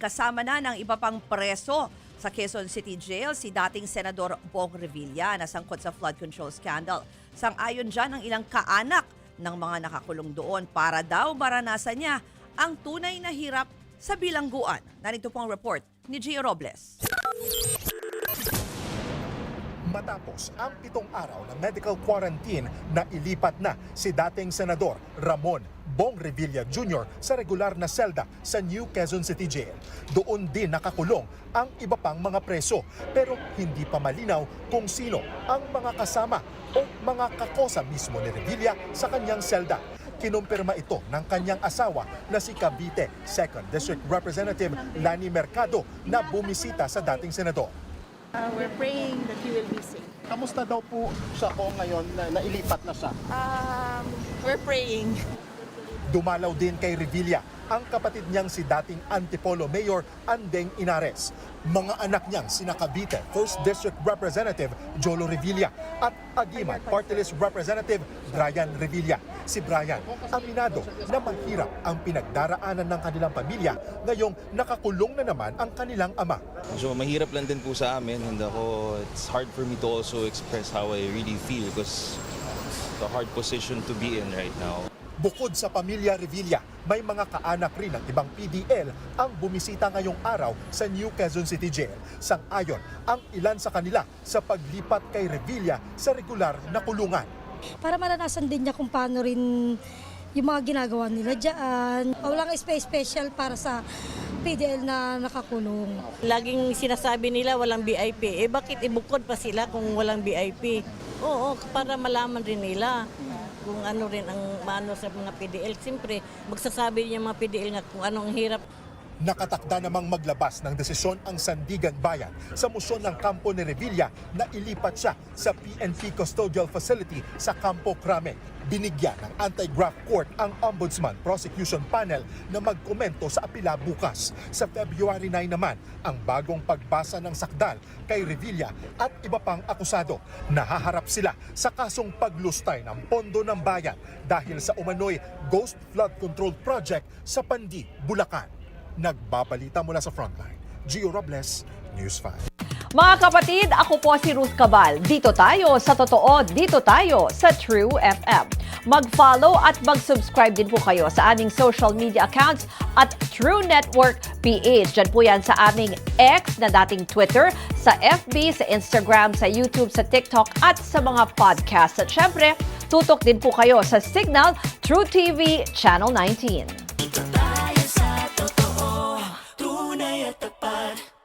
Kasama na ng iba pang preso sa Quezon City Jail si dating Senador Bong Revilla na sangkot sa flood control scandal. Sang-ayon dyan ang ilang kaanak ng mga nakakulong doon para daw maranasan niya ang tunay na hirap sa bilangguan. Narito po ang report ni Gio Robles. Matapos ang 7 araw na medical quarantine na ilipat na si dating Senador Ramon Bong Revilla Jr. sa regular na selda sa New Quezon City Jail. Doon din nakakulong ang iba pang mga preso pero hindi pa malinaw kung sino ang mga kasama o mga kakosa mismo ni Revilla sa kanyang selda. Kinumpirma ito ng kanyang asawa na si Cavite 2nd District Representative Lani Mercado na bumisita sa dating senador. We're praying that he will be safe. Kamusta daw po siya po ngayon na nailipat na siya? We're praying. Dumalaw din kay Revilla ang kapatid niyang si dating Antipolo Mayor Andeng Inares. Mga anak niyang sina Cavite 1st District Representative Jolo Revilla at Aguiman Party List Representative Brian Revilla. Si Brian, aminado na mahirap ang pinagdaraanan ng kanilang pamilya ngayong nakakulong na naman ang kanilang ama. So mahirap lang din po sa amin and it's hard for me to also express how I really feel because it's a hard position to be in right now. Bukod sa pamilya Revilla, may mga kaanak rin ng ibang PDL ang bumisita ngayong araw sa New Quezon City Jail. Sang-ayon ang ilan sa kanila sa paglipat kay Revilla sa regular na kulungan. Para maranasan din niya kung paano rin yung mga ginagawa nila dyan. Walang special para sa PDL na nakakulong. Laging sinasabi nila walang VIP. Bakit ibukod pa sila kung walang VIP? Oo, para malaman rin nila kung ano rin ang maano sa mga PDL. Siyempre, magsasabi niya mga PDL nga kung ano ang hirap. Nakatakda namang maglabas ng desisyon ang Sandigan Bayan sa musyon ng kampo ni Revilla na ilipat siya sa PNP Custodial Facility sa Campo Crame. Binigyan ng Anti-Graft Court ang Ombudsman Prosecution Panel na magkomento sa apela bukas. Sa February 9 naman, ang bagong pagbasa ng sakdal kay Revilla at iba pang akusado. Nahaharap sila sa kasong paglustay ng pondo ng bayan dahil sa umano'y Ghost Flood Control Project sa Pandi, Bulacan. Nagbabalita mula sa Frontline, Gio Robles, News 5. Mga kapatid, ako po si Ruth Cabal. Dito tayo sa totoo, dito tayo sa True FM. Mag-follow at mag-subscribe din po kayo sa aming social media accounts at True Network PH. Diyan po yan sa aming X na dating Twitter, sa FB, sa Instagram, sa YouTube, sa TikTok at sa mga podcast. At syempre, tutok din po kayo sa Signal True TV Channel 19. Dito tayo sa totoo, tunay at tapat.